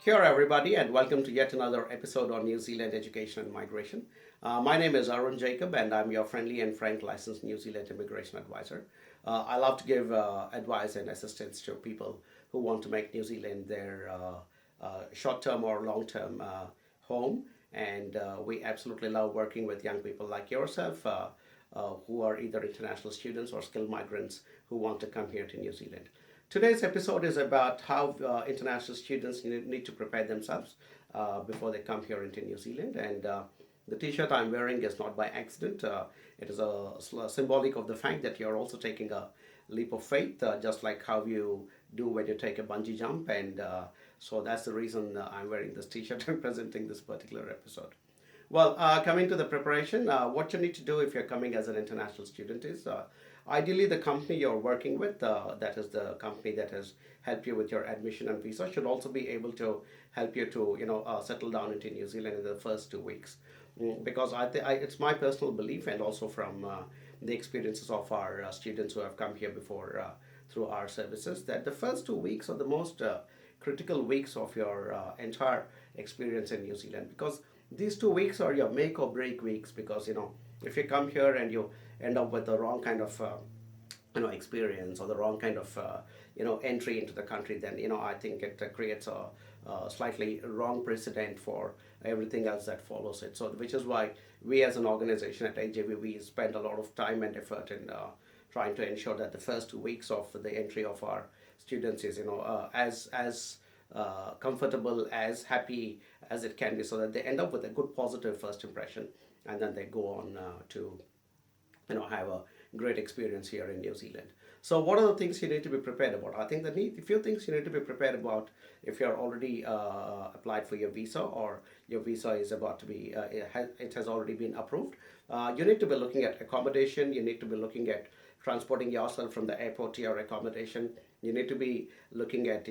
Kia everybody, and welcome to yet another episode on New Zealand education and migration. My name is Arun Jacob, and I'm your friendly and frank licensed New Zealand immigration advisor. I love to give advice and assistance to people who want to make New Zealand their short term or long term home. And we absolutely love working with young people like yourself who are either international students or skilled migrants who want to come here to New Zealand. Today's episode is about how international students need to prepare themselves before they come here into New Zealand. And the t-shirt I'm wearing is not by accident. It is symbolic of the fact that you're also taking a leap of faith, just like how you do when you take a bungee jump. And so that's the reason I'm wearing this t-shirt and presenting this particular episode. Well, coming to the preparation, what you need to do if you're coming as an international student is ideally the company you're working with, that is the company that has helped you with your admission and visa, should also be able to help you to settle down into New Zealand in the first 2 weeks. Because it's my personal belief, and also from the experiences of our students who have come here before through our services, that the first 2 weeks are the most critical weeks of your entire experience in New Zealand, because these 2 weeks are your make or break weeks. Because if you come here and you end up with the wrong kind of experience, or the wrong kind of entry into the country, then I think it creates a slightly wrong precedent for everything else that follows it. So which is why we as an organization at AJV, we spend a lot of time and effort in trying to ensure that the first 2 weeks of the entry of our students is as comfortable, as happy as it can be, so that they end up with a good positive first impression, and then they go on to have a great experience here in New Zealand. So what are the things you need to be prepared about? I think the few things you need to be prepared about if you're already applied for your visa, or your visa is about to be it has already been approved. You need to be looking at accommodation. You need to be looking at transporting yourself from the airport to your accommodation. You need to be looking at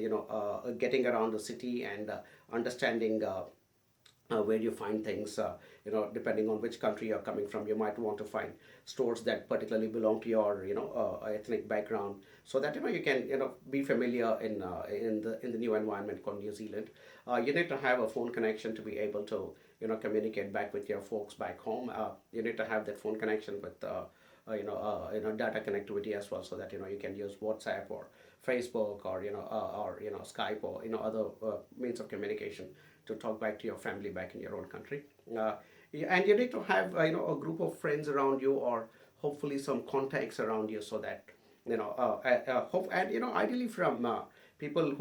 getting around the city, and understanding where you find things. Depending on which country you're coming from, you might want to find stores that particularly belong to your ethnic background, so that you can be familiar in the new environment called New Zealand. You need to have a phone connection to be able to communicate back with your folks back home. You need to have that phone connection with data connectivity as well, so that you can use WhatsApp or Facebook, or Skype, or other means of communication to talk back to your family back in your own country. And you need to have a group of friends around you, or hopefully some contacts around you, so that hope, and ideally from people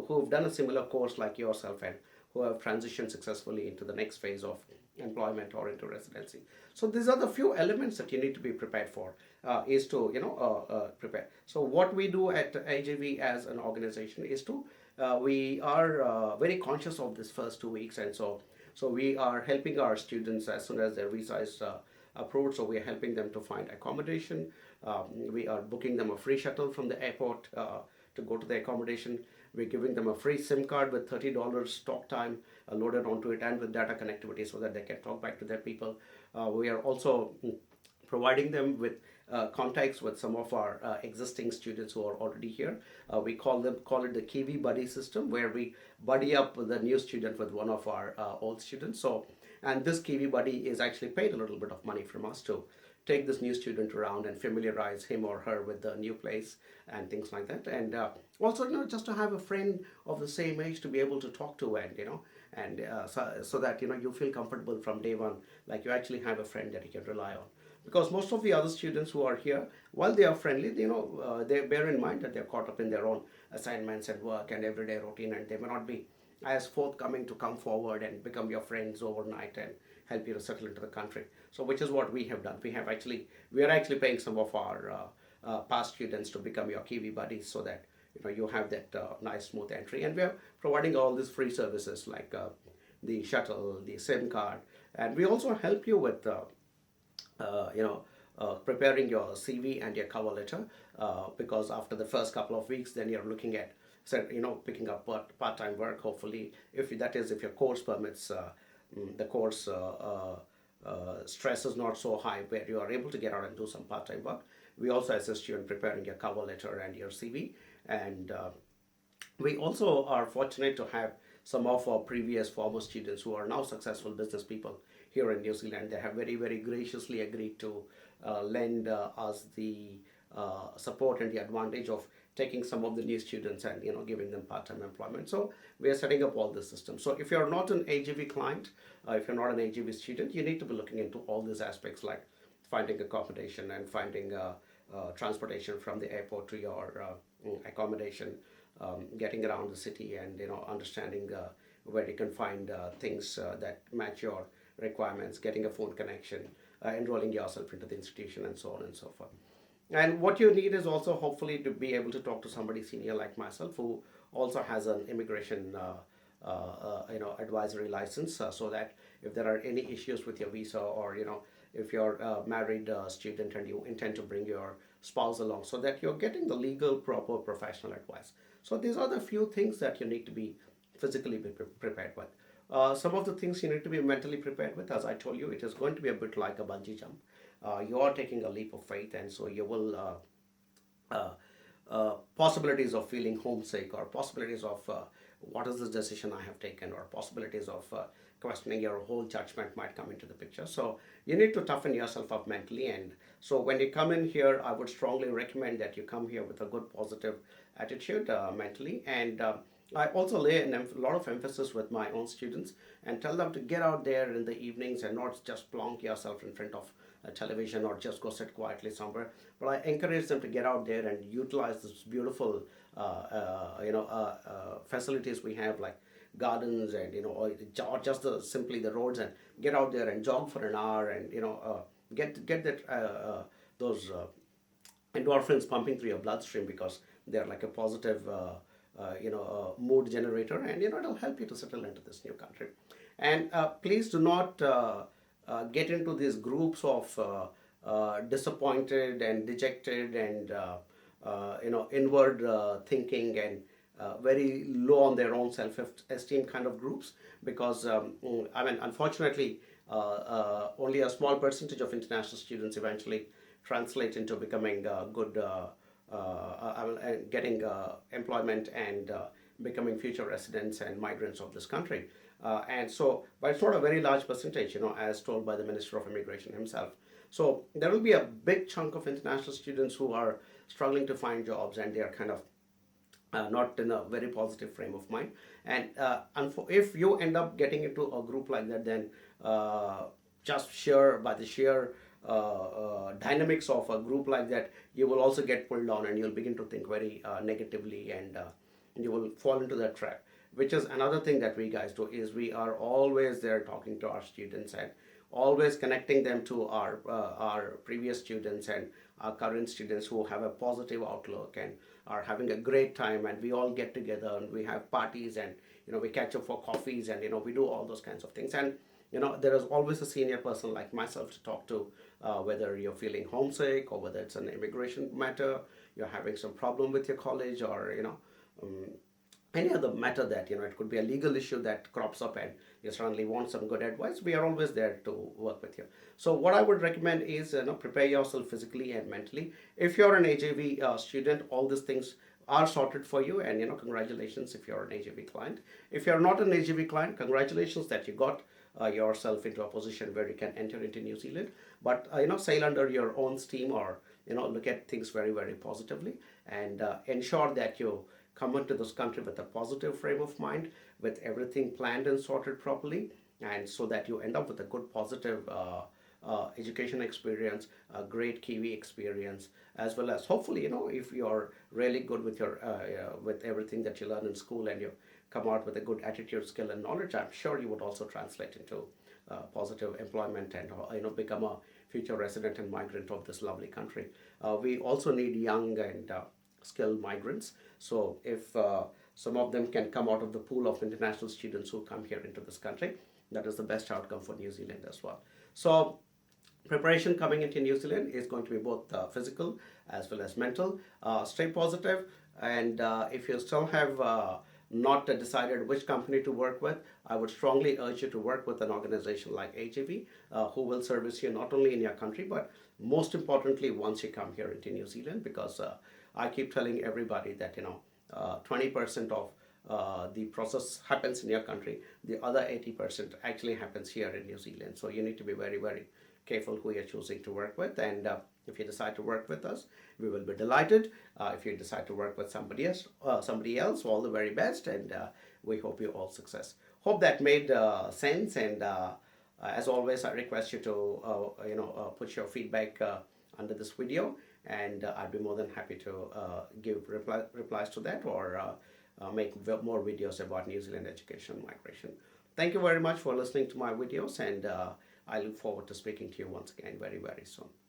who've done a similar course like yourself, and who have transitioned successfully into the next phase of employment or into residency. So these are the few elements that you need to be prepared for, is to prepare. So what we do at AJV as an organization is to we are very conscious of this first 2 weeks, and so we are helping our students as soon as their visa is approved. So we are helping them to find accommodation. We are booking them a free shuttle from the airport to go to the accommodation. We're giving them a free SIM card with $30 talk time loaded onto it, and with data connectivity, so that they can talk back to their people. We are also providing them with contacts with some of our existing students who are already here. We call it the Kiwi Buddy system, where we buddy up the new student with one of our old students. So, and this Kiwi Buddy is actually paid a little bit of money from us to take this new student around and familiarize him or her with the new place and things like that. And also, just to have a friend of the same age to be able to talk to, and so that you feel comfortable from day one, like you actually have a friend that you can rely on. Because most of the other students who are here, while they are friendly, they bear in mind that they're caught up in their own assignments and work and everyday routine, and they may not be as forthcoming to come forward and become your friends overnight and help you to settle into the country. So which is what we have done. We are actually paying some of our past students to become your Kiwi buddies, so that you have that nice smooth entry. And we are providing all these free services like the shuttle, the SIM card, and we also help you with preparing your CV and your cover letter, because after the first couple of weeks, then you're looking at picking up part-time work. Hopefully, if your course permits, the course stress is not so high, where you are able to get out and do some part-time work. We also assist you in preparing your cover letter and your CV, and we also are fortunate to have some of our previous former students who are now successful business people here in New Zealand. They have very, very graciously agreed to lend us the support and the advantage of taking some of the new students and giving them part-time employment. So we are setting up all the systems. So if you're not an AGV client, if you're not an AGV student, you need to be looking into all these aspects like finding accommodation and finding transportation from the airport to your accommodation, getting around the city, and understanding where you can find things that match your requirements, getting a phone connection, enrolling yourself into the institution, and so on and so forth. And what you need is also hopefully to be able to talk to somebody senior like myself who also has an immigration advisory license, so that if there are any issues with your visa, or if you're a married student and you intend to bring your spouse along, so that you're getting the legal, proper, professional advice. So these are the few things that you need to be physically prepared with. Some of the things you need to be mentally prepared with, as I told you, it is going to be a bit like a bungee jump. You are taking a leap of faith, and so you will possibilities of feeling homesick, or possibilities of what is this decision I have taken, or possibilities of questioning your whole judgment might come into the picture. So you need to toughen yourself up mentally. And so when you come in here, I would strongly recommend that you come here with a good positive attitude mentally. And I also lay a lot of emphasis with my own students and tell them to get out there in the evenings and not just plonk yourself in front of a television or just go sit quietly somewhere. But I encourage them to get out there and utilize this beautiful facilities we have, like gardens, and or just simply the roads, and get out there and jog for an hour, and get that those endorphins pumping through your bloodstream, because they're like a positive mood generator, and it'll help you to settle into this new country. And please do not get into these groups of disappointed and dejected and inward thinking and very low on their own self-esteem kind of groups, because unfortunately, only a small percentage of international students eventually translate into becoming good, getting employment and becoming future residents and migrants of this country. And so, but it's not a very large percentage, as told by the Minister of Immigration himself. So there will be a big chunk of international students who are struggling to find jobs, and they are kind of not in a very positive frame of mind. And if you end up getting into a group like that, then just by the sheer dynamics of a group like that, you will also get pulled down, and you'll begin to think very negatively, and you will fall into that trap. Which is another thing that we guys do, is we are always there talking to our students and always connecting them to our previous students and our current students who have a positive outlook and are having a great time, and we all get together and we have parties, and we catch up for coffees, and we do all those kinds of things. And there is always a senior person like myself to talk to, whether you're feeling homesick, or whether it's an immigration matter, you're having some problem with your college, or any other matter that it could be a legal issue that crops up and you suddenly want some good advice. We are always there to work with you. So what I would recommend is prepare yourself physically and mentally. If you're an AJV student, all these things are sorted for you, and congratulations if you're an AJV client. If you're not an AJV client, congratulations that you got yourself into a position where you can enter into New Zealand. But sail under your own steam, or look at things very, very positively, and ensure that you come into this country with a positive frame of mind, with everything planned and sorted properly, and so that you end up with a good positive education experience, a great Kiwi experience, as well as hopefully if you're really good with your with everything that you learn in school, and you come out with a good attitude, skill, and knowledge, I'm sure you would also translate into positive employment, and become a future resident and migrant of this lovely country. We also need young and skilled migrants. So if some of them can come out of the pool of international students who come here into this country, that is the best outcome for New Zealand as well. So preparation coming into New Zealand is going to be both physical as well as mental. Stay positive, and if you still have not decided which company to work with, I would strongly urge you to work with an organization like AJV, who will service you not only in your country, but most importantly once you come here into New Zealand, because I keep telling everybody that 20% of the process happens in your country, the other 80% actually happens here in New Zealand. So you need to be very, very careful who you're choosing to work with. And if you decide to work with us, we will be delighted. If you decide to work with somebody else, all the very best. And we hope you all success. Hope that made sense. And as always, I request you to put your feedback under this video, and I'd be more than happy to give replies to that, or make more videos about New Zealand education and migration. Thank you very much for listening to my videos, and I look forward to speaking to you once again very, very soon.